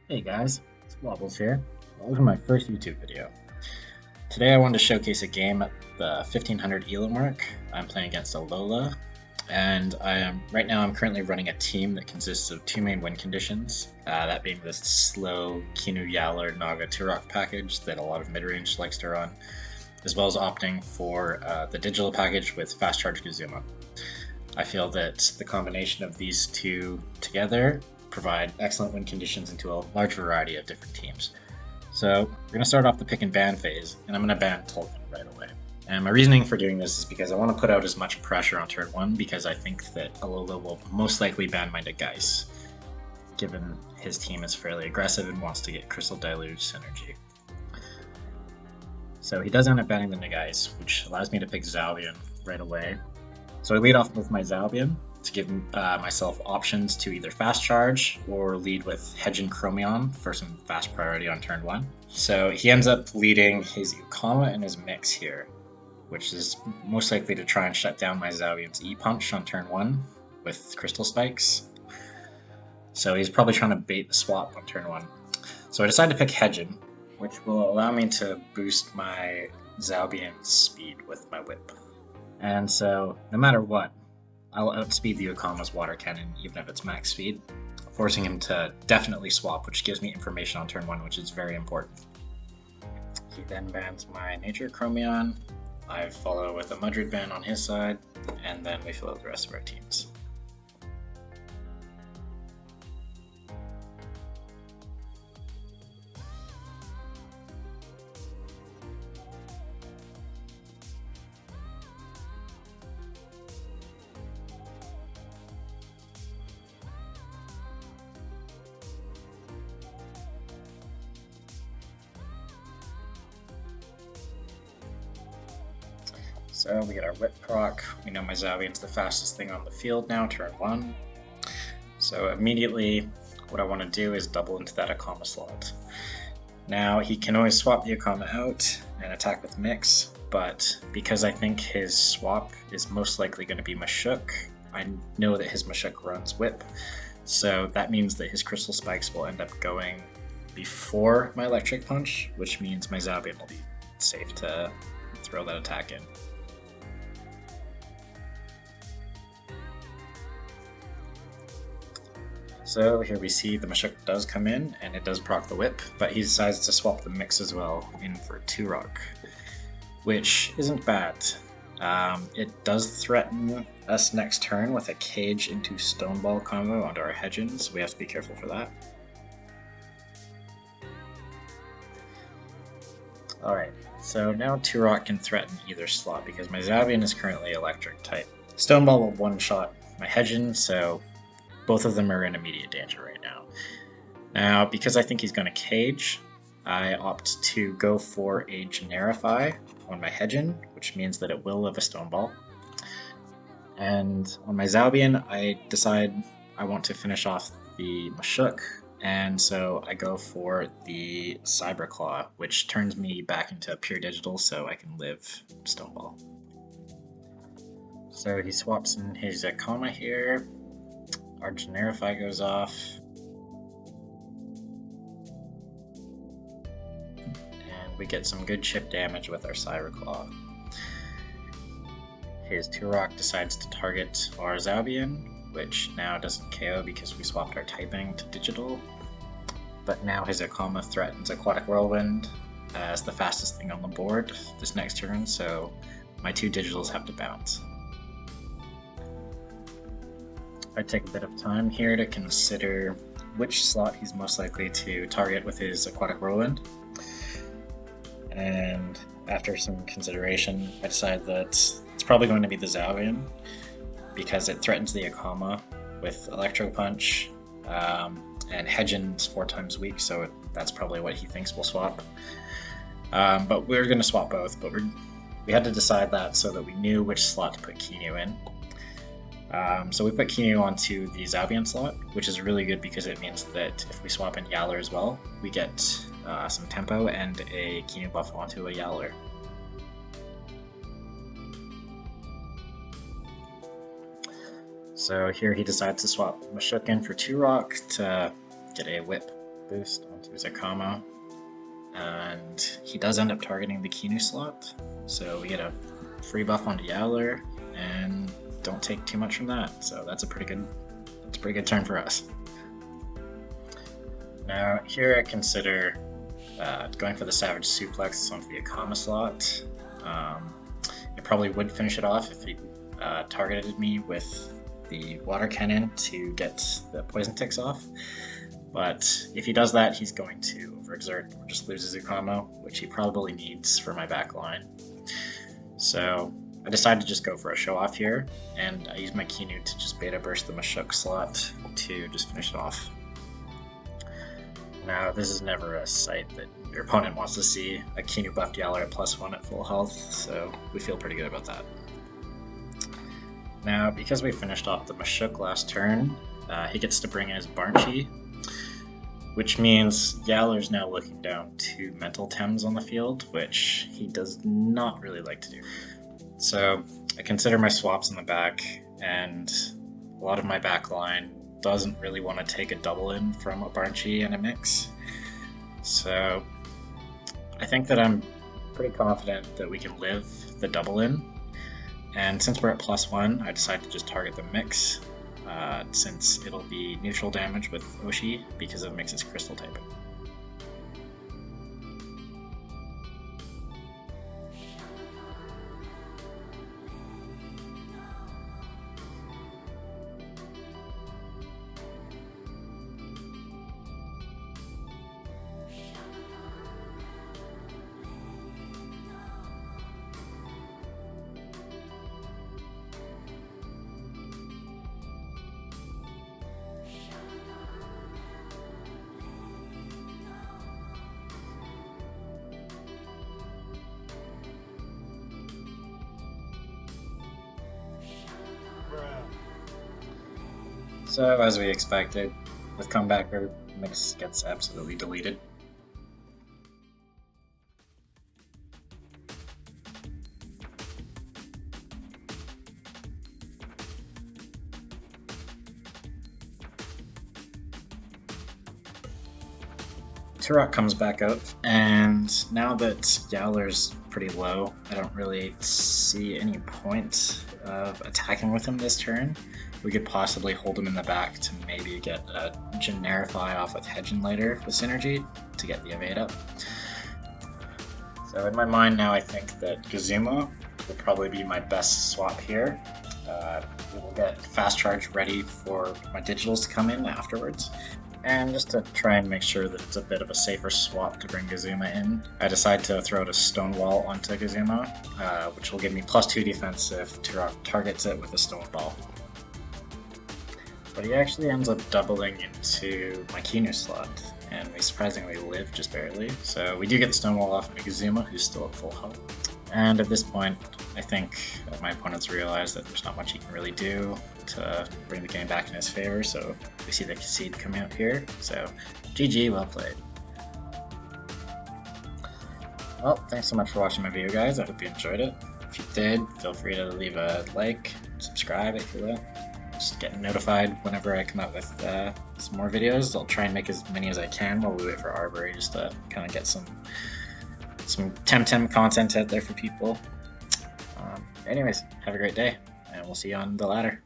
Hey guys, it's Wobbles here. Welcome to my first YouTube video. Today I wanted to showcase a game at the 1500 ELO mark. I'm playing against Alola, and right now I'm currently running a team that consists of two main win conditions, that being the slow Kinu Yaller Naga Turok package that a lot of mid-range likes to run, as well as opting for the digital package with Fast Charge Gazuma. I feel that the combination of these two together provide excellent win conditions into a large variety of different teams. So we're going to start off the pick and ban phase, and I'm going to ban Tolkien right away. And my reasoning for doing this is because I want to put out as much pressure on turn 1, because I think that Alola will most likely ban my Nagais, given his team is fairly aggressive and wants to get Crystal Deluge synergy. So he does end up banning the Nagais, which allows me to pick Zalbian right away. So I lead off with my Zalbian to give myself options to either fast charge or lead with Hedge and Chromion for some fast priority on turn 1. So he ends up leading his Ukama and his Mix here, which is most likely to try and shut down my Zalbian's E-Punch on turn 1 with Crystal Spikes. So he's probably trying to bait the swap on turn 1. So I decided to pick Hedgen, which will allow me to boost my Zalbian's speed with my Whip. And so, no matter what, I'll outspeed the Ukama's Water Cannon, even if it's max speed, forcing him to definitely swap, which gives me information on turn 1, which is very important. He then bans my Nature Chromion, I follow with a Mudrid ban on his side, and then we fill out the rest of our teams. So we get our Whip proc. We know my Zalbian's the fastest thing on the field now, turn 1. So immediately, what I want to do is double into that Ukama slot. Now, he can always swap the Ukama out and attack with Mix, but because I think his swap is most likely going to be Mashuk, I know that his Mashuk runs Whip, so that means that his Crystal Spikes will end up going before my Electric Punch, which means my Zalbian will be safe to throw that attack in. So here we see the Mashuk does come in, and it does proc the Whip, but he decides to swap the Mix as well in for Turok, which isn't bad. It does threaten us next turn with a Cage into Stone Ball combo onto our Hedgen, so we have to be careful for that. Alright, so now Turok can threaten either slot because my Zalbian is currently Electric type. Stone Ball will one-shot my Hedgen, so both of them are in immediate danger right now. Now, because I think he's going to Cage, I opt to go for a Generify on my Hedgen, which means that it will live a Stone Ball. And on my Zalbian, I decide I want to finish off the Mashuk, and so I go for the Cyber Claw, which turns me back into pure digital so I can live Stone Ball. So he swaps in his Ukama here. Our Generify goes off, and we get some good chip damage with our Cyber Claw. His Turok decides to target our Zalbian, which now doesn't KO because we swapped our typing to digital, but now his Ukama threatens Aquatic Whirlwind as the fastest thing on the board this next turn, so my two digitals have to bounce. I take a bit of time here to consider which slot he's most likely to target with his Aquatic Whirlwind. And after some consideration, I decide that it's probably going to be the Zalbian because it threatens the Ukama with Electro Punch, and Hedgen's 4 times weak, so that's probably what he thinks we'll swap. But we're going to swap both, but we had to decide that so that we knew which slot to put Kinu in. So we put Kinu onto the Zalbian slot, which is really good because it means that if we swap in Yaller as well, we get some tempo and a Kinu buff onto a Yaller. So here he decides to swap Mashuk in for Turok to get a Whip. boost onto Zakama, and he does end up targeting the Kinu slot, so we get a free buff onto Yowler, and don't take too much from that, so that's a pretty good turn for us. Now here I consider going for the Savage Suplex onto the Akama slot. It probably would finish it off if he targeted me with the Water Cannon to get the Poison Ticks off, but if he does that, he's going to overexert or just lose his Akama, which he probably needs for my back line. So I decided to just go for a show off here, and I used my Kinu to just beta burst the Mashuk slot to just finish it off. Now, this is never a sight that your opponent wants to see, a Kinu buffed Yowler at +1 at full health, so we feel pretty good about that. Now, because we finished off the Mashuk last turn, he gets to bring in his Barnchi, which means Yowler's now looking down 2 mental Tems on the field, which he does not really like to do. So I consider my swaps in the back, and a lot of my back line doesn't really want to take a double in from a Barnchi and a mix. So I think that I'm pretty confident that we can live the double in. And since we're at +1, I decided to just target the mix, since it'll be neutral damage with Oshi because of Mix's crystal typing. So, as we expected, with Comebacker, Mix gets absolutely deleted. Turok comes back up, and now that Yowler's pretty low, I don't really see any point of attacking with him this turn. We could possibly hold him in the back to maybe get a Generify off with Hedgen later with Synergy to get the evade up. So in my mind now, I think that Gazuma will probably be my best swap here. We will get Fast Charge ready for my digitals to come in afterwards. And just to try and make sure that it's a bit of a safer swap to bring Gazuma in, I decide to throw out a Stone Wall onto Gazuma, which will give me +2 defense if Turok targets it with a Stone Ball. But he actually ends up doubling into my Kinu slot, and we surprisingly live just barely. So we do get the Stone Wall off Gazuma, who's still at full health. And at this point, I think my opponents realize that there's not much he can really do to bring the game back in his favor, so we see the concede coming out here. So GG, well played. Well, thanks so much for watching my video, guys. I hope you enjoyed it. If you did, feel free to leave a like, subscribe if you will. Just get notified whenever I come out with some more videos. I'll try and make as many as I can while we wait for Arbery, just to kind of get some TemTem content out there for people. Anyways, have a great day, and we'll see you on the ladder.